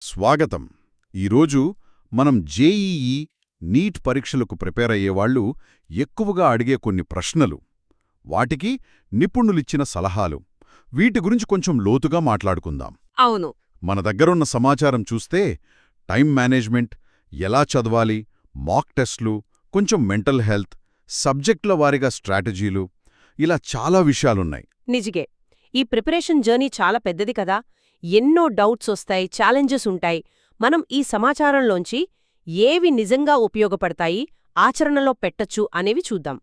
స్వాగతం. ఈరోజు మనం జేఈఈ, నీట్ పరీక్షలకు ప్రిపేర్ అయ్యేవాళ్లు ఎక్కువగా అడిగే కొన్ని ప్రశ్నలు, వాటికి నిపుణులిచ్చిన సలహాలు, వీటి గురించి కొంచెం లోతుగా మాట్లాడుకుందాం. అవును. మన దగ్గరున్న సమాచారం చూస్తే టైం మేనేజ్మెంట్, ఎలా చదవాలి, మాక్ టెస్ట్లు, కొంచెం మెంటల్ హెల్త్, సబ్జెక్టుల వారీగా స్ట్రాటజీలు, ఇలా చాలా విషయాలున్నాయి. నిజగే. ఈ ప్రిపరేషన్ జర్నీ చాలా పెద్దది కదా. ఎన్నో డౌట్స్ వస్తాయి, ఛాలెంజెస్ ఉంటాయి. మనం ఈ సమాచారంలోంచి ఏవి నిజంగా ఉపయోగపడతాయి, ఆచరణలో పెట్టచ్చు అనేవి చూద్దాం.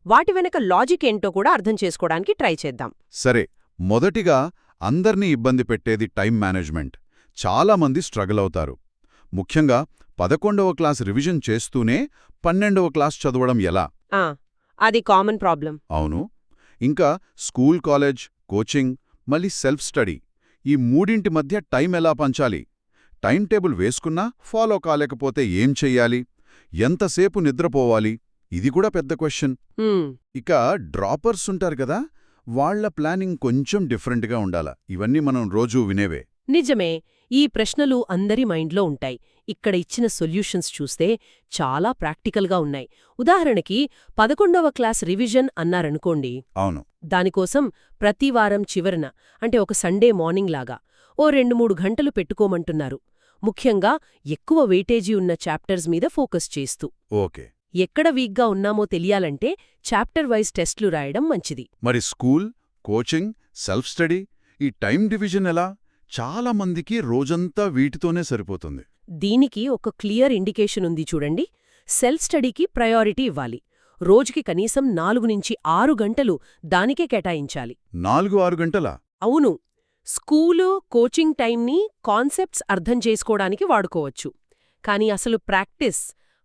వాటి వెనక లాజిక్ ఏంటో కూడా అర్థం చేసుకోవడానికి ట్రై చేద్దాం. సరే, మొదటిగా అందర్నీ ఇబ్బంది పెట్టేది టైం మేనేజ్మెంట్. చాలామంది స్ట్రగుల్ అవుతారు. ముఖ్యంగా 11వ క్లాస్ రివిజన్ చేస్తూనే 12వ క్లాస్ చదవడం ఎలా? అది కామన్ ప్రాబ్లం. అవును. ఇంకా స్కూల్, కాలేజ్, కోచింగ్, మళ్ళీ సెల్ఫ్ స్టడీ, ఈ మూడింటి మధ్య టైం ఎలా పంచాలి? టైం టేబుల్ వేసుకున్నా ఫాలో కాలేకపోతే ఏం చెయ్యాలి? ఎంతసేపు నిద్రపోవాలి? ఇది కూడా పెద్ద క్వశ్చన్. ఇక డ్రాపర్స్ ఉంటారు కదా, వాళ్ల ప్లానింగ్ కొంచెం డిఫరెంట్గా ఉండాలా. ఇవన్నీ మనం రోజూ వినేవే. నిజమే. ఈ ప్రశ్నలు అందరి మైండ్లో ఉంటాయి. ఇక్కడ ఇచ్చిన సొల్యూషన్స్ చూస్తే చాలా ప్రాక్టికల్గా ఉన్నాయి. ఉదాహరణకి 11వ క్లాస్ రివిజన్ అన్నారనుకోండి. అవును. దానికోసం ప్రతివారం చివరన, అంటే ఒక సండే మార్నింగ్ లాగా ఓ 2-3 గంటలు పెట్టుకోమంటున్నారు. ముఖ్యంగా ఎక్కువ వెయిటేజీ ఉన్న చాప్టర్స్ మీద ఫోకస్ చేస్తూ. ఓకే. ఎక్కడ వీక్గా ఉన్నామో తెలియాలంటే చాప్టర్ వైజ్ టెస్ట్లు రాయడం మంచిది. మరి స్కూల్, కోచింగ్, సెల్ఫ్ స్టడీ, ఈ టైం డివిజన్ ఎలా? చాలా మందికి రోజంతా వీటితోనే సరిపోతుంది. దీనికి ఒక క్లియర్ ఇండికేషన్ ఉంది చూడండి. సెల్ఫ్ స్టడీకి ప్రయారిటీ ఇవ్వాలి. రోజుకి కనీసం 4-6 గంటలు దానికే కేటాయించాలి. 4-6 గంటలా? అవును. స్కూలు, కోచింగ్ టైంని కాన్సెప్ట్స్ అర్థం చేసుకోవడానికి వాడుకోవచ్చు. కానీ అసలు practice,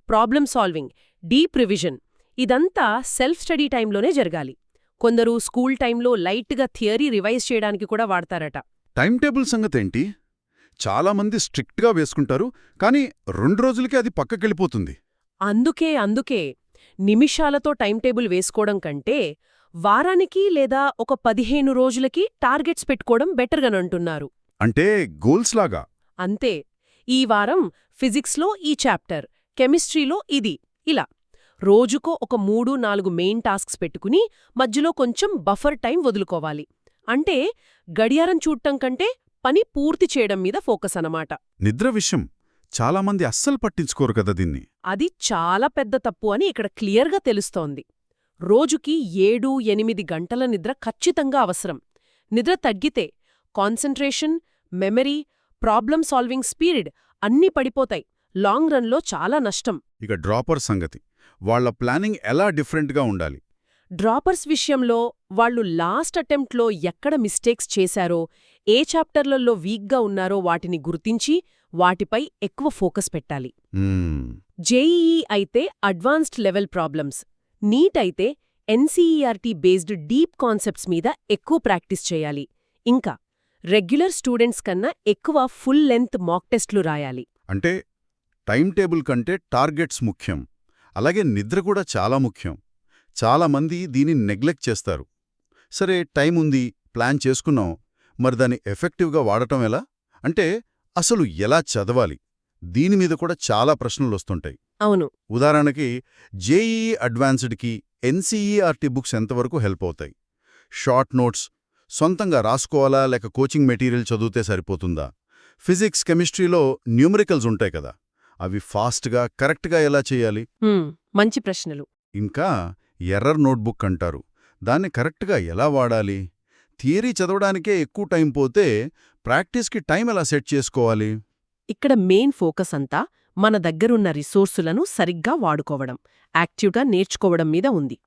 problem solving, deep revision ఇదంతా సెల్ఫ్ స్టడీ టైంలోనే జరగాలి. కొందరు స్కూల్ టైంలో లైట్గా థియరీ రివైజ్ చేయడానికి కూడా వాడతారట. టైం టేబుల్ సంగతేంటి? చాలామంది స్ట్రిక్ట్గా వేసుకుంటారు, కానీ 2 రోజులకే అది పక్కకెళ్ళిపోతుంది. అందుకే నిమిషాలతో టైం టేబుల్ వేసుకోవడం కంటే వారానికి లేదా ఒక 15 రోజులకి టార్గెట్స్ పెట్టుకోవడం బెటర్గానంటున్నారు. అంటే గోల్స్ లాగా? అంతే. ఈ వారం ఫిజిక్స్లో ఈ చాప్టర్, కెమిస్ట్రీలో ఇది, ఇలా రోజుకో ఒక 3-4 మెయిన్ టాస్క్స్ పెట్టుకుని మధ్యలో కొంచెం బఫర్ టైం వదులుకోవాలి. అంటే గడియారం చూడటం కంటే పని పూర్తి చేయడం మీద ఫోకస్ అన్నమాట. నిద్ర విషయం చాలామంది అస్సలు పట్టించుకోరు కదా దీన్ని. అది చాలా పెద్ద తప్పు అని ఇక్కడ క్లియర్గా తెలుస్తోంది. రోజుకి 7-8 గంటల నిద్ర ఖచ్చితంగా అవసరం. నిద్ర తగ్గితే concentration, memory, problem solving speed అన్నీ పడిపోతాయి. లాంగ్ రన్లో చాలా నష్టం. ఇక డ్రాపర్ సంగతి, వాళ్ల ప్లానింగ్ ఎలా డిఫరెంట్గా ఉండాలి? డ్రాపర్స్ విషయంలో వాళ్లు లాస్ట్ అటెంప్ట్లో ఎక్కడ మిస్టేక్స్ చేశారో, ఏ చాప్టర్లలో వీక్గా ఉన్నారో వాటిని గుర్తించి వాటిపై ఎక్కువ ఫోకస్ పెట్టాలి. జేఈఈ అయితే అడ్వాన్స్డ్ లెవెల్ ప్రాబ్లమ్స్, నీట్ అయితే ఎన్సీఈఆర్టీ బేస్డ్ డీప్ కాన్సెప్ట్స్ మీద ఎక్కువ ప్రాక్టీస్ చేయాలి. ఇంకా రెగ్యులర్ స్టూడెంట్స్ కన్నా ఎక్కువ ఫుల్ లెంత్ మాక్ టెస్ట్లు రాయాలి. అంటే టైం టేబుల్ కంటే టార్గెట్స్ ముఖ్యం, అలాగే నిద్ర కూడా చాలా ముఖ్యం. చాలామంది దీనిని నెగ్లెక్ట్ చేస్తారు. సరే, టైం ఉంది, ప్లాన్ చేసుకున్నాం, మరి దాన్ని ఎఫెక్టివ్గా వాడటం ఎలా? అంటే అసలు ఎలా చదవాలి? దీనిమీద కూడా చాలా ప్రశ్నలొస్తుంటాయి. అవును. ఉదాహరణకి జేఈఈ అడ్వాన్స్డ్కి ఎన్సీఈఆర్టీ బుక్స్ ఎంతవరకు హెల్ప్ అవుతాయి? షార్ట్ నోట్స్ సొంతంగా రాసుకోవాలా, లేక కోచింగ్ మెటీరియల్ చదివితే సరిపోతుందా? ఫిజిక్స్, కెమిస్ట్రీలో న్యూమరికల్స్ ఉంటాయి కదా, అవి ఫాస్ట్గా, కరెక్ట్గా ఎలా చేయాలి? మంచి ప్రశ్నలు. ఇంకా ఎర్రర్ నోట్బుక్ అంటారు, దాన్ని కరెక్ట్గా ఎలా వాడాలి? థియరీ చదవడానికే ఎక్కువ టైం పోతే ప్రాక్టీస్కి టైం ఎలా సెట్ చేసుకోవాలి? ఇక్కడ మెయిన్ ఫోకస్ అంతా మన దగ్గరున్న రిసోర్సులను సరిగ్గా వాడుకోవడం, యాక్టివ్గా నేర్చుకోవడం మీద ఉంది.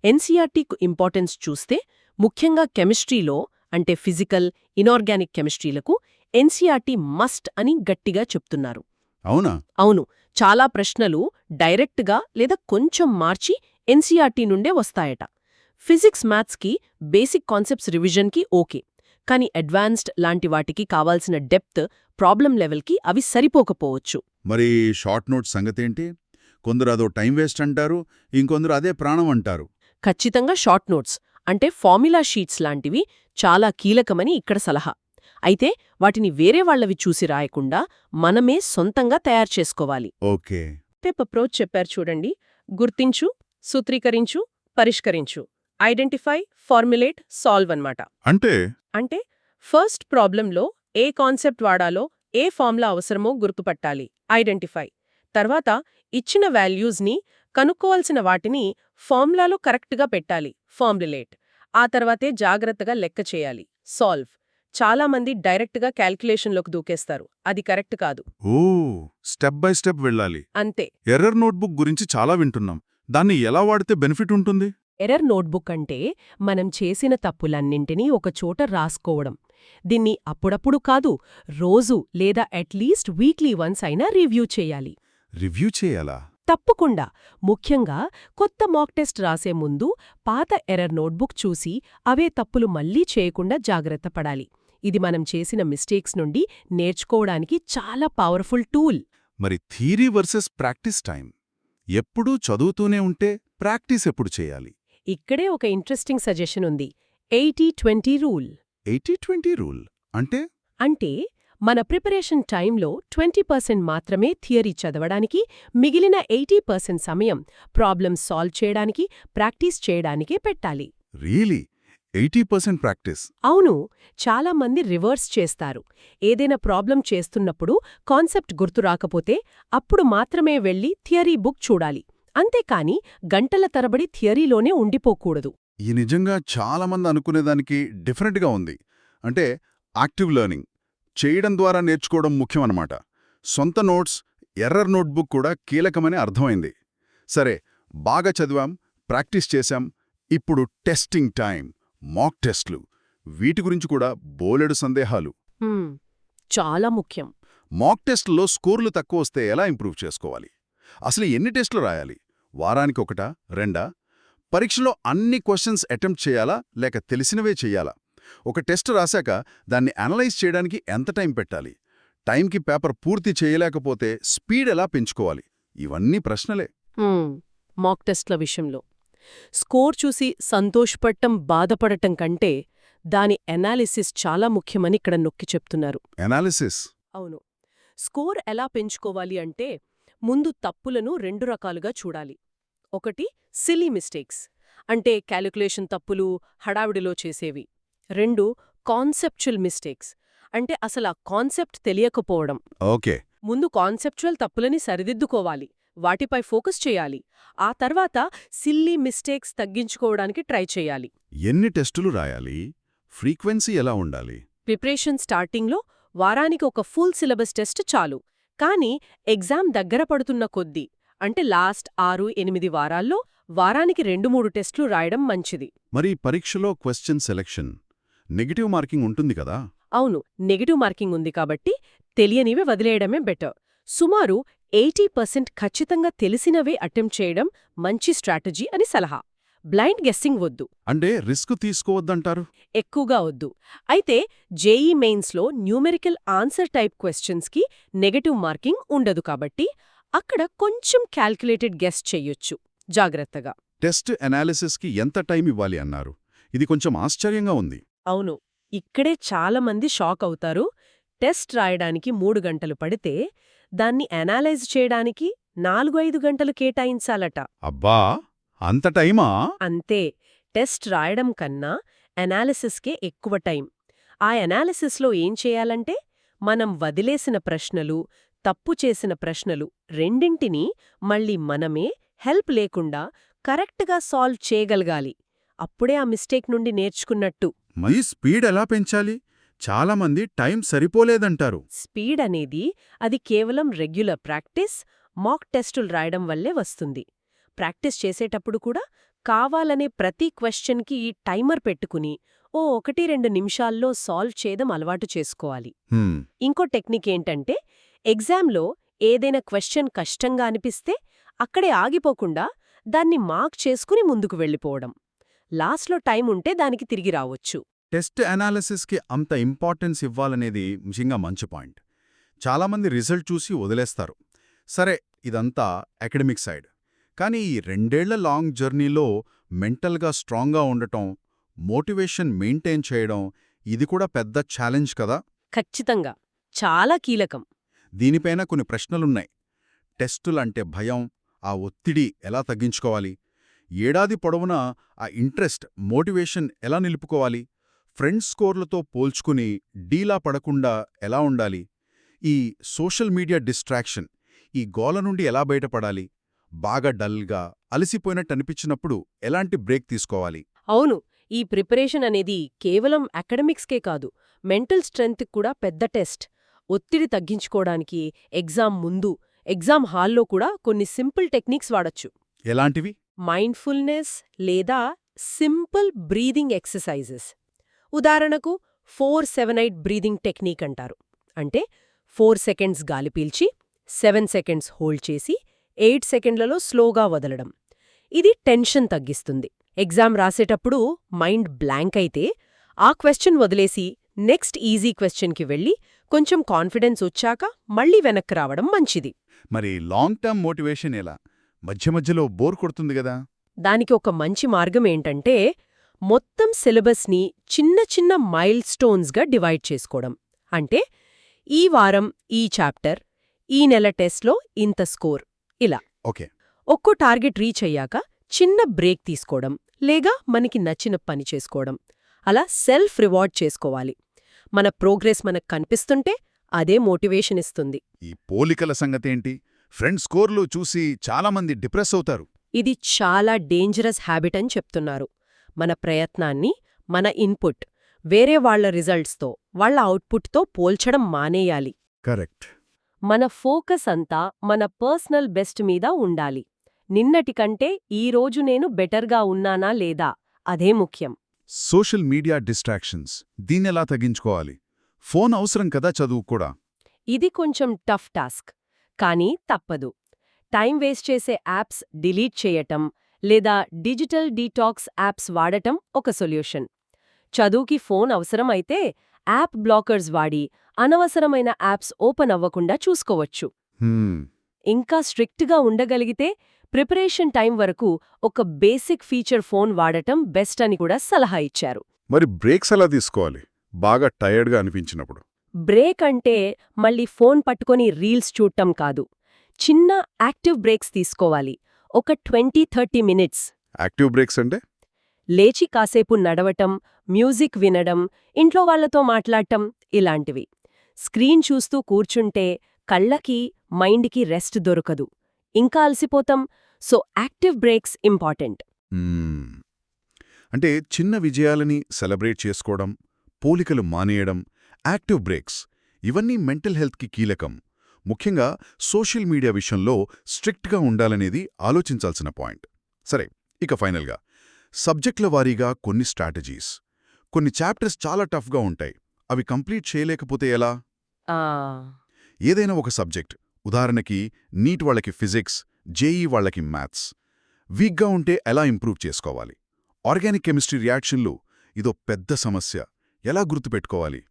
ఎన్సీఆర్టీకు ఇంపార్టెన్స్ చూస్తే ముఖ్యంగా కెమిస్ట్రీలో, అంటే ఫిజికల్, ఇనార్గానిక్ కెమిస్ట్రీలకు ఎన్సీఆర్టీ మస్ట్ అని గట్టిగా చెప్తున్నారు. అవునా? అవును. చాలా ప్రశ్నలు డైరెక్ట్గా లేదా కొంచెం మార్చి ఎన్సీఆర్టీ నుండే వస్తాయట. ఫిజిక్స్, మ్యాథ్స్కి బేసిక్ కాన్సెప్ట్స్ రివిజన్కి ఓకే, కానీ అడ్వాన్స్డ్ లాంటి వాటికి కావాల్సిన డెప్త్, ప్రాబ్లం లెవెల్కి అవి సరిపోకపోవచ్చు. మరి షార్ట్ నోట్స్ సంగతేంటి? కొందరు అదో టైం వేస్ట్ అంటారు, ఇంకొందరు అదే ప్రాణం అంటారు. ఖచ్చితంగా షార్ట్ నోట్స్, అంటే ఫార్ములా షీట్స్ లాంటివి చాలా కీలకమని ఇక్కడ సలహా. అయితే వాటిని వేరే వాళ్ళవి చూసి రాయకుండా మనమే సొంతంగా తయారు చేసుకోవాలి. ఓకే. స్టెప్ అప్రోచ్ చెప్పారు చూడండి. గుర్తించు, సూత్రీకరించు, పరిష్కరించు. ఐడెంటిఫై, ఫార్ములేట్, సాల్వ్ అన్నమాట. అంటే ఫస్ట్ ప్రాబ్లంలో ఏ కాన్సెప్ట్ వాడాలో, ఏ ఫార్ములా అవసరమో గుర్తుపట్టాలి, ఐడెంటిఫై. తర్వాత ఇచ్చిన వాల్యూస్ని, కనుక్కోవాల్సిన వాటిని ఫార్ములాలో కరెక్ట్గా పెట్టాలి, ఫార్ములేట్. ఆ తర్వాతే జాగ్రత్తగా లెక్క చేయాలి, సాల్వ్. చాలామంది డైరెక్ట్గా క్యాల్కులేషన్లోకి దూకేస్తారు. అది కరెక్ట్ కాదు. ఓ, స్టెప్ బై స్టెప్ వెళ్ళాలి. అంతే. ఎర్రర్ నోట్బుక్ గురించి చాలా వింటున్నాం. దాన్ని ఎలా వాడితే బెనిఫిట్ ఉంటుంది? ఎర్రర్ నోట్బుక్ అంటే మనం చేసిన తప్పులన్నింటినీ ఒకచోట రాసుకోవడం. దీన్ని అప్పుడప్పుడు కాదు, రోజు లేదా అట్లీస్ట్ వీక్లీ వన్స్ అయినా రివ్యూ చేయాలి. రివ్యూ చేయాలా? తప్పకుండా. ముఖ్యంగా కొత్త మాక్ టెస్ట్ రాసే ముందు పాత ఎర్రర్ నోట్బుక్ చూసి అవే తప్పులు మళ్లీ చేయకుండా జాగ్రత్త పడాలి. ఇది మనం చేసిన మిస్టేక్స్ నుండి నేర్చుకోవడానికి చాలా పవర్ఫుల్ టూల్. మరి థియరీ వర్సెస్ ప్రాక్టీస్ టైం. ఎప్పుడూ చదువుతూనే ఉంటే ప్రాక్టీస్ ఎప్పుడు చేయాలి? ఇక్కడే ఒక ఇంట్రెస్టింగ్ సజెషన్ ఉంది. 80-20 రూల్. 80-20 రూల్ అంటే? అంటే మన ప్రిపరేషన్ టైంలో 20% మాత్రమే థియరీ చదవడానికి, మిగిలిన 80% సమయం ప్రాబ్లమ్స్ సాల్వ్ చేయడానికి, ప్రాక్టీస్ చేయడానికే పెట్టాలి. రియలీ? 80% ప్రాక్టీస్? అవును. చాలామంది రివర్స్ చేస్తారు. ఏదైనా ప్రాబ్లం చేస్తున్నప్పుడు కాన్సెప్ట్ గుర్తు రాకపోతే అప్పుడు మాత్రమే వెళ్ళి థియరీ బుక్ చూడాలి. అంతేకాని గంటల తరబడి థియరీలోనే ఉండిపోకూడదు. ఈ నిజంగా చాలామంది అనుకునేదానికి డిఫరెంట్గా ఉంది. అంటే యాక్టివ్ లెర్నింగ్ చేయడం ద్వారా నేర్చుకోవడం ముఖ్యమన్నమాట. సొంత నోట్స్, ఎర్రర్ నోట్బుక్ కూడా కీలకమని అర్థమైంది. సరే, బాగా చదివాం, ప్రాక్టీస్ చేశాం. ఇప్పుడు టెస్టింగ్ టైం, మాక్ టెస్ట్లు. వీటి గురించి కూడా బోలెడు సందేహాలు. చాలా ముఖ్యం. మాక్ టెస్ట్లో స్కోర్లు తక్కువ వస్తే ఎలా ఇంప్రూవ్ చేసుకోవాలి? అసలు ఎన్ని టెస్టులు రాయాలి? వారానికి ఒకటా, రెండా? పరీక్షలో అన్ని క్వశ్చన్స్ అటెంప్ట్ చేయాలా లేక తెలిసినవే చెయ్యాలా? ఒక టెస్ట్ రాశాక దాన్ని అనలైజ్ చేయడానికి ఎంత టైం పెట్టాలి? టైంకి పేపర్ పూర్తి చేయలేకపోతే స్పీడ్ ఎలా పెంచుకోవాలి? ఇవన్నీ ప్రశ్నలే. మాక్ టెస్ట్ల విషయంలో స్కోర్ చూసి సంతోషపడటం, బాధపడటం కంటే దాని ఎనాలిసిస్ చాలా ముఖ్యమని ఇక్కడ నొక్కి చెప్తున్నారు. ఎనాలిసిస్? అవును. స్కోర్ ఎలా పెంచుకోవాలి అంటే ముందు తప్పులను 2 రకాలుగా చూడాలి. ఒకటి సిల్లీ మిస్టేక్స్, అంటే క్యాలిక్యులేషన్ తప్పులు, హడావిడిలో చేసేవి. 2 కాన్సెప్చువల్ మిస్టేక్స్, అంటే అసలు ఆ కాన్సెప్ట్ తెలియకపోవడం. ఓకే. ముందు కాన్సెప్చువల్ తప్పులని సరిదిద్దుకోవాలి, వాటిపై ఫోకస్ చేయాలి. ఆ తర్వాత సిల్లీ మిస్టేక్స్ తగ్గించుకోవడానికి ట్రై చేయాలి. ఎన్ని టెస్టులు రాయాలి? ఫ్రీక్వెన్సీ ఎలా ఉండాలి? ప్రిపరేషన్ స్టార్టింగ్లో వారానికి ఒక ఫుల్ సిలబస్ టెస్ట్ చాలు. కానీ ఎగ్జామ్ దగ్గర పడుతున్న కొద్దీ, అంటే లాస్ట్ 6-8 వారాల్లో వారానికి 2-3 టెస్టులు రాయడం మంచిది. మరి పరీక్షలో క్వశ్చన్ సెలెక్షన్, నెగటివ్ మార్కింగ్ ఉంటుంది కదా? అవును, నెగటివ్ మార్కింగ్ ఉంది కాబట్టి తెలియనివి వదిలేయడమే బెటర్. సుమారు 80% ఖచ్చితంగా తెలిసినవే అటెంప్ట్ చేయడం మంచి స్ట్రాటజీ అని సలహా. బ్లైండ్ గెస్సింగ్ వద్దు. అంటే రిస్క్ తీసుకోవద్దంటారు? ఎక్కువగా వద్దు. అయితే జేఈ మెయిన్స్లో న్యూమెరికల్ ఆన్సర్ టైప్ క్వశ్చన్స్కి నెగటివ్ మార్కింగ్ ఉండదు కాబట్టి అక్కడ కొంచెం క్యాల్కులేటెడ్ గెస్ చెయ్యొచ్చు జాగ్రత్తగా. టెస్ట్ అనాలిసిస్కి ఎంత టైం ఇవ్వాలి అన్నారు? ఇది కొంచెం ఆశ్చర్యంగా ఉంది. అవును, ఇక్కడే చాలామంది షాక్ అవుతారు. టెస్ట్ రాయడానికి 3 గంటలు పడితే దాన్ని అనాలైజ్ చేయడానికి 4-5 గంటలు కేటాయించాలట. అబ్బా, అంత టైమా? అంతే. టెస్ట్ రాయడం కన్నా అనాలిసిస్కే ఎక్కువ టైం. ఆ అనాలిసిస్లో ఏం చేయాలంటే మనం వదిలేసిన ప్రశ్నలు, తప్పు చేసిన ప్రశ్నలు రెండింటినీ మళ్ళీ మనమే హెల్ప్ లేకుండా కరెక్ట్గా సాల్వ్ చేయగలగాలి. అప్పుడే ఆ మిస్టేక్ నుండి నేర్చుకున్నట్టు. మరి స్పీడ్ ఎలా పెంచాలి? చాలామంది టైం సరిపోలేదంటారు. స్పీడ్ అనేది అది కేవలం రెగ్యులర్ ప్రాక్టీస్, మాక్ టెస్టులు రాయడం వల్లే వస్తుంది. ప్రాక్టీస్ చేసేటప్పుడు కూడా కావాలనే ప్రతి క్వశ్చన్కి ఈ టైమర్ పెట్టుకుని 1-2 నిమిషాల్లో సాల్వ్ చేయడం అలవాటు చేసుకోవాలి. ఇంకో టెక్నిక్ ఏంటంటే ఎగ్జామ్లో ఏదైనా క్వశ్చన్ కష్టంగా అనిపిస్తే అక్కడే ఆగిపోకుండా దాన్ని మార్క్ చేసుకుని ముందుకు వెళ్ళిపోవడం. లాస్ట్లో టైం ఉంటే దానికి తిరిగి రావొచ్చు. టెస్ట్ అనాలిసిస్కి అంత ఇంపార్టెన్స్ ఇవ్వాలనేది నిజంగా మంచి పాయింట్. చాలామంది రిజల్ట్ చూసి వదిలేస్తారు. సరే, ఇదంతా అకాడమిక్ సైడ్. కానీ ఈ 2 ఏళ్ల లాంగ్ జర్నీలో మెంటల్గా స్ట్రాంగ్గా ఉండటం, మోటివేషన్ మెయింటైన్ చేయడం, ఇది కూడా పెద్ద ఛాలెంజ్ కదా? ఖచ్చితంగా. చాలా కీలకం. దీనిపైన కొన్ని ప్రశ్నలున్నాయి. టెస్టులంటే భయం, ఆ ఒత్తిడి ఎలా తగ్గించుకోవాలి? ఏడాది పొడవునా ఆ ఇంట్రెస్ట్, మోటివేషన్ ఎలా నిలుపుకోవాలి? ఫ్రెండ్స్ స్కోర్లతో పోల్చుకుని డీలా పడకుండా ఎలా ఉండాలి? ఈ సోషల్ మీడియా డిస్ట్రాక్షన్, ఈ గోల నుండి ఎలా బయటపడాలి? బాగా డల్గా, అలసిపోయినట్టు అనిపించినప్పుడు ఎలాంటి బ్రేక్ తీసుకోవాలి? అవును, ఈ ప్రిపరేషన్ అనేది కేవలం అకాడమిక్స్కే కాదు, మెంటల్ స్ట్రెంగ్త్ కూడా పెద్ద టెస్ట్. ఒత్తిడి తగ్గించుకోవడానికి ఎగ్జామ్ ముందు, ఎగ్జామ్ హాల్లో కూడా కొన్ని సింపుల్ టెక్నిక్స్ వాడొచ్చు. ఎలాంటివి? మైండ్ఫుల్నెస్ లేదా సింపుల్ బ్రీదింగ్ ఎక్సర్సైజెస్. ఉదాహరణకు 4-7-8 బ్రీదింగ్ టెక్నిక్ అంటారు. అంటే 4 సెకండ్స్ గాలి పీల్చి 7 సెకండ్స్ హోల్డ్ చేసి 8 సెకండ్లలో స్లోగా వదలడం. ఇది టెన్షన్ తగ్గిస్తుంది. ఎగ్జామ్ రాసేటప్పుడు మైండ్ బ్లాంక్ అయితే ఆ క్వెశ్చన్ వదిలేసి నెక్స్ట్ ఈజీ క్వెశ్చన్కి వెళ్ళి కొంచెం కాన్ఫిడెన్స్ వచ్చాక మళ్ళీ వెనక్కి రావడం మంచిది. మరి లాంగ్ టర్మ్ మోటివేషన్ ఎలా? మధ్య మధ్యలో బోర్ కొడుతుంది గదా? దానికి ఒక మంచి మార్గం ఏంటంటే మొత్తం సిలబస్ని చిన్న చిన్న మైల్ స్టోన్స్గా డివైడ్ చేసుకోవడం. అంటే ఈ వారం ఈ చాప్టర్, ఈ నెల టెస్ట్లో ఇంత స్కోర్, ఇలా. ఓకే. ఒక్కో టార్గెట్ రీచ్ అయ్యాక చిన్న బ్రేక్ తీసుకోవడం, లేగా మనకి నచ్చిన పని చేసుకోవడం. అలా సెల్ఫ్ రివార్డ్ చేసుకోవాలి. మన ప్రోగ్రెస్ మనకు కనిపిస్తుంటే అదే మోటివేషన్ ఇస్తుంది. ఈ పోలికల సంగతేంటి? ఫ్రెండ్స్ స్కోర్లు చూసి చాలామంది డిప్రెస్ అవుతారు. ఇది చాలా డేంజరస్ హ్యాబిట్ అని చెప్తున్నారు. మన ప్రయత్నాన్ని, మన ఇన్పుట్ వేరే వాళ్ల రిజల్ట్స్తో, వాళ్ల అవుట్పుట్తో పోల్చడం మానేయాలి. కరెక్ట్. మన ఫోకస్ అంతా మన పర్సనల్ బెస్ట్ మీద ఉండాలి. నిన్నటికంటే ఈరోజు నేను బెటర్గా ఉన్నానా లేదా, అదే ముఖ్యం. సోషల్ మీడియా డిస్ట్రాక్షన్స్ దీన్నెలా తగ్గించుకోవాలి? ఫోన్ అవసరం కదా చదువు కూడా. ఇది కొంచెం టఫ్ టాస్క్, కానీ తప్పదు. టైం వేస్ట్ చేసే యాప్స్ డిలీట్ చేయటం లేదా డిజిటల్ డీటాక్స్ యాప్స్ వాడటం ఒక సొల్యూషన్. చదువుకి ఫోన్ అవసరం అయితే యాప్ బ్లాకర్స్ వాడి అనవసరమైన యాప్స్ ఓపెన్ అవ్వకుండా చూసుకోవచ్చు. ఇంకా స్ట్రిక్ట్గా ఉండగలిగితే ప్రిపరేషన్ టైం వరకు ఒక బేసిక్ ఫీచర్ ఫోన్ వాడటం బెస్ట్ అని కూడా సలహా ఇచ్చారు. మరి బ్రేక్స్ ఎలా తీసుకోవాలి బాగా టయర్డ్గా అనిపించినప్పుడు? బ్రేక్ అంటే మళ్ళీ ఫోన్ పట్టుకొని రీల్స్ చూడటం కాదు. చిన్న యాక్టివ్ బ్రేక్స్ తీసుకోవాలి. ఒక 20-30 మినిట్స్. యాక్టివ్ బ్రేక్స్ అంటే? లేచి కాసేపు నడవటం, మ్యూజిక్ వినడం, ఇంట్లో వాళ్లతో మాట్లాడటం, ఇలాంటివి. స్క్రీన్ చూస్తూ కూర్చుంటే కళ్ళకి, మైండ్కి రెస్ట్ దొరకదు, ఇంకా అలసిపోతాం. So active breaks important. అంటే చిన్న విజయాలని సెలబ్రేట్ చేసుకోవడం, పోలికలు మానేయడం, యాక్టివ్ బ్రేక్స్ ఇవన్నీ మెంటల్ హెల్త్కి కీలకం. ముఖ్యంగా సోషల్ మీడియా విషయంలో స్ట్రిక్ట్గా ఉండాలనేది ఆలోచించాల్సిన పాయింట్. సరే, ఇక ఫైనల్గా సబ్జెక్టుల వారీగా కొన్ని స్ట్రాటజీస్. కొన్ని చాప్టర్స్ చాలా టఫ్గా ఉంటాయి, అవి కంప్లీట్ చేయలేకపోతే ఎలా? ఏదైనా ఒక సబ్జెక్ట్, ఉదాహరణకి నీట్ వాళ్ళకి ఫిజిక్స్, జేఈ వాళ్ళకి మ్యాథ్స్, వీక్గా ఉంటే ఎలా ఇంప్రూవ్ చేసుకోవాలి? ఆర్గానిక్ కెమిస్ట్రీ రియాక్షన్లు ఇదో పెద్ద సమస్య, ఎలా గుర్తుపెట్టుకోవాలి?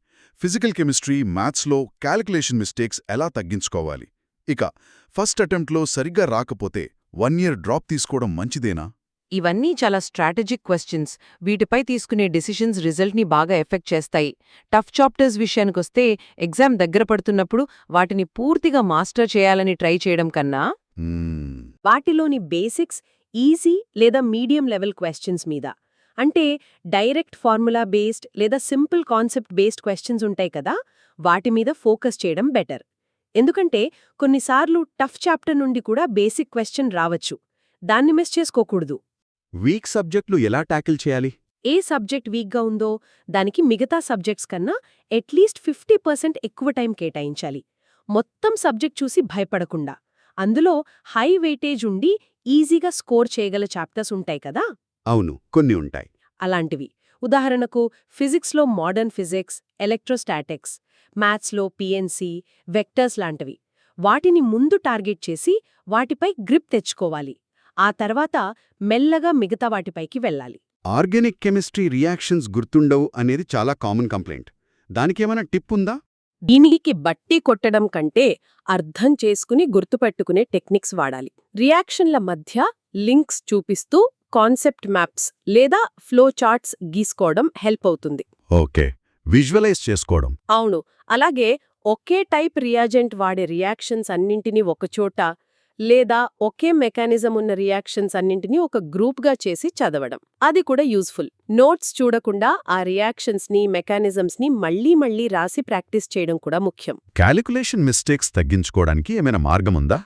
ఫిజికల్ కెమిస్ట్రీ, మ్యాథ్స్లో క్యాలిక్యులేషన్ మిస్టేక్స్ ఎలా తగ్గించుకోవాలి? ఇక ఫస్ట్ అటెంప్ట్లో సరిగ్గా రాకపోతే 1 year డ్రాప్ తీసుకోవడం మంచిదేనా? ఇవన్నీ చాలా స్ట్రాటజిక్ క్వశ్చన్స్. వీటిపై తీసుకునే డిసిషన్స్ రిజల్ట్ని బాగా ఎఫెక్ట్ చేస్తాయి. టఫ్ చాప్టర్స్ విషయానికొస్తే ఎగ్జామ్ దగ్గర పడుతున్నప్పుడు వాటిని పూర్తిగా మాస్టర్ చేయాలని ట్రై చేయడం కన్నా వాటిలోని బేసిక్స్ ఈజీ లేదా మీడియం లెవెల్ క్వశ్చన్స్ మీద, అంటే డైరెక్ట్ ఫార్ములా బేస్డ్ లేదా సింపుల్ కాన్సెప్ట్ బేస్డ్ క్వశ్చన్స్ ఉంటాయి కదా, వాటి మీద ఫోకస్ చేయడం బెటర్. ఎందుకంటే కొన్నిసార్లు టఫ్ చాప్టర్ నుండి కూడా బేసిక్ క్వశ్చన్ రావచ్చు, దాన్ని మిస్ చేసుకోకూడదు. వీక్ సబ్జెక్టులు ఎలా ట్యాకిల్ చేయాలి? ఏ సబ్జెక్ట్ వీక్గా ఉందో దానికి మిగతా సబ్జెక్ట్స్ కన్నా అట్లీస్ట్ 50% ఎక్కువ టైం కేటాయించాలి. మొత్తం సబ్జెక్ట్ చూసి భయపడకుండా. అందులో హై వెయిటేజ్ ఉండి ఈజీగా స్కోర్ చేయగల చాప్టర్స్ ఉంటాయి కదా. అవును, కొన్ని ఉంటాయి అలాంటివి. ఉదాహరణకు ఫిజిక్స్లో మోడర్న్ ఫిజిక్స్, ఎలక్ట్రోస్టాటిక్స్, మ్యాథ్స్లో పిఎన్సి, వెక్టర్స్ లాంటివి. వాటిని ముందు టార్గెట్ చేసి వాటిపై గ్రిప్ తెచ్చుకోవాలి. ఆ తర్వాత మెల్లగా మిగతా వాటిపైకి వెళ్ళాలి. ఆర్గానిక్ కెమిస్ట్రీ రియాక్షన్స్ గుర్తుండవు అనేది చాలా కామన్ కంప్లైంట్. దానికేమైనా టిప్ ఉందా? దీనికి బట్టి కొట్టడం కంటే అర్థం చేసుకుని గుర్తుపెట్టుకునే టెక్నిక్స్ వాడాలి. రియాక్షన్ల మధ్య లింక్స్ చూపిస్తూ కాన్సెప్ట్ మ్యాప్స్ లేదా ఫ్లో చార్ట్స్ గీసుకోవడం హెల్ప్ అవుతుంది. ఓకే, విజువలైజ్ చేసుకోవడం. అవును. అలాగే ఒకే టైప్ రియాజెంట్ వాడే రియాక్షన్స్ అన్నింటినీ ఒకచోట లేదా ఒకే మెకానిజం ఉన్న రియాక్షన్స్ అన్నింటినీ ఒక గ్రూప్గా చేసి చదవడం. అది కూడా యూజ్ఫుల్. నోట్స్ చూడకుండా ఆ రియాక్షన్స్ని, మెకానిజమ్స్ని మళ్లీ రాసి ప్రాక్టీస్ చేయడం కూడా ముఖ్యం. క్యాలిక్యులేషన్ మిస్టేక్స్ తగ్గించుకోవడానికి ఏమైనా మార్గముందా?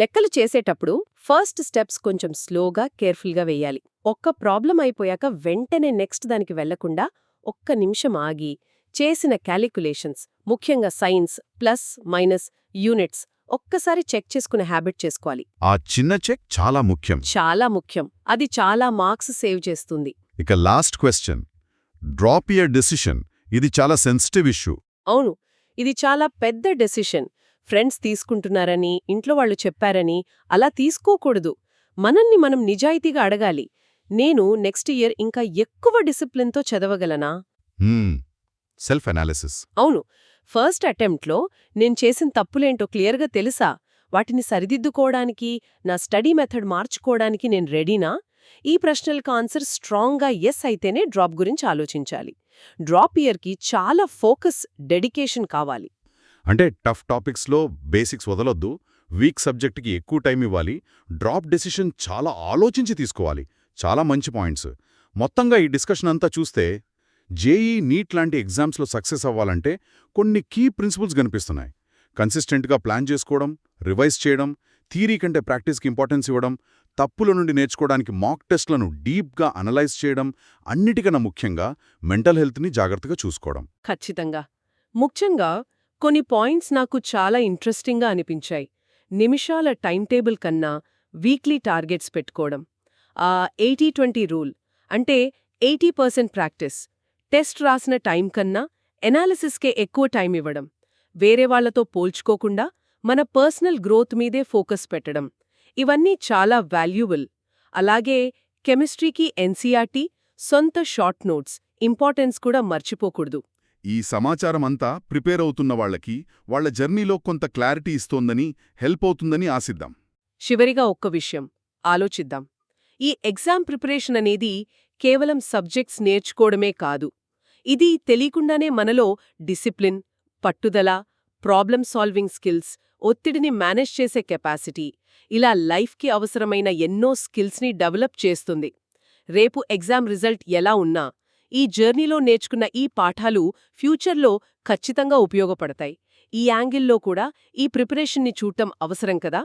లెక్కలు చేసేటప్పుడు ఫస్ట్ స్టెప్స్ కొంచెం స్లోగా, కేర్ఫుల్గా వెయ్యాలి. ఒక్క ప్రాబ్లం అయిపోయాక వెంటనే నెక్స్ట్ దానికి వెళ్లకుండా ఒక్క నిమిషం ఆగి చేసిన క్యాలిక్యులేషన్స్, ముఖ్యంగా సైన్స్, ప్లస్, మైనస్, యూనిట్స్ ఒక్కసారి చెక్ చేసుకునే హ్యాబిట్ చేసుకోవాలి. ఆ చిన్న చెక్ చాలా ముఖ్యం. చాలా ముఖ్యం. అది చాలా మార్క్స్ సేవ్ చేస్తుంది. ఇక last question, drop your decision. ఇది చాలా సెన్సిటివ్ ఇష్యూ. అవును, ఇది చాలా పెద్ద డెసిషన్. ఫ్రెండ్స్ తీసుకుంటున్నారని, ఇంట్లో వాళ్ళు చెప్పారని అలా తీసుకోకూడదు. మనల్ని మనం నిజాయితీగా అడగాలి. నేను నెక్స్ట్ ఇయర్ ఇంకా ఎక్కువ డిసిప్లిన్తో చదవగలనా? Self analysis. అవును. ఫస్ట్ అటెంప్ట్లో నేను చేసిన తప్పులేంటో క్లియర్గా తెలుసా? వాటిని సరిదిద్దుకోవడానికి, నా స్టడీ మెథడ్ మార్చుకోవడానికి నేను రెడీనా? ఈ ప్రశ్నలకు ఆన్సర్ స్ట్రాంగ్గా ఎస్ అయితేనే డ్రాప్ గురించి ఆలోచించాలి. డ్రాప్ ఇయర్కి చాలా ఫోకస్, డెడికేషన్ కావాలి. అంటే టఫ్ టాపిక్స్లో బేసిక్స్ వదలొద్దు, వీక్ సబ్జెక్ట్కి ఎక్కువ టైం ఇవ్వాలి, డ్రాప్ డెసిషన్ చాలా ఆలోచించి తీసుకోవాలి. చాలా మంచి పాయింట్స్. మొత్తంగా ఈ డిస్కషన్ అంతా చూస్తే జేఈ, నీట్ లాంటి ఎగ్జామ్స్లో సక్సెస్ అవ్వాలంటే కొన్ని కీ ప్రిన్సిపల్స్ కనిపిస్తున్నాయి. కన్సిస్టెంట్గా ప్లాన్ చేసుకోవడం, రివైజ్ చేయడం, థియరీ కంటే ప్రాక్టీస్కి ఇంపార్టెన్స్ ఇవ్వడం, తప్పుల నుండి నేర్చుకోవడానికి మాక్ టెస్ట్లను డీప్గా అనలైజ్ చేయడం, అన్నిటికన్నా ముఖ్యంగా మెంటల్ హెల్త్ని జాగ్రత్తగా చూసుకోవడం. ఖచ్చితంగా. ముఖ్యంగా కొన్ని పాయింట్స్ నాకు చాలా ఇంట్రెస్టింగ్గా అనిపించాయి. నిమిషాల టైం టేబుల్ కన్నా వీక్లీ టార్గెట్స్ పెట్టుకోవడం, 80-20 రూల్, అంటే 80% ప్రాక్టీస్, టెస్ట్ రాసిన టైం కన్నా ఎనాలిసిస్కే ఎక్కువ టైం ఇవ్వడం, వేరే వాళ్లతో పోల్చుకోకుండా మన పర్సనల్ గ్రోత్ మీదే ఫోకస్ పెట్టడం, ఇవన్నీ చాలా వాల్యుబుల్. అలాగే కెమిస్ట్రీకి ఎన్సీఆర్టీ, సొంత షార్ట్ నోట్స్ ఇంపార్టెన్స్ కూడా మర్చిపోకూడదు. ఈ సమాచారం అంతా ప్రిపేర్ అవుతున్న వాళ్ళకి వాళ్ళ జర్నీలో కొంత క్లారిటీ ఇస్తోందని, హెల్ప్ అవుతుందని ఆశిద్దాం. చివరిగా ఒక్క విషయం ఆలోచిద్దాం. ఈ ఎగ్జామ్ ప్రిపరేషన్ అనేది కేవలం సబ్జెక్ట్స్ నేర్చుకోవడమే కాదు. ఇది తెలియకుండానే మనలో డిసిప్లిన్, పట్టుదల, ప్రాబ్లమ్ సాల్వింగ్ స్కిల్స్, ఒత్తిడిని మేనేజ్ చేసే కెపాసిటీ, ఇలా లైఫ్కి అవసరమైన ఎన్నో స్కిల్స్ని డెవలప్ చేస్తుంది. రేపు ఎగ్జామ్ రిజల్ట్ ఎలా ఉన్నా ఈ జర్నీలో నేర్చుకున్న ఈ పాఠాలు ఫ్యూచర్లో ఖచ్చితంగా ఉపయోగపడతాయి. ఈ యాంగిల్లో కూడా ఈ ప్రిపరేషన్ని చూడటం అవసరం కదా.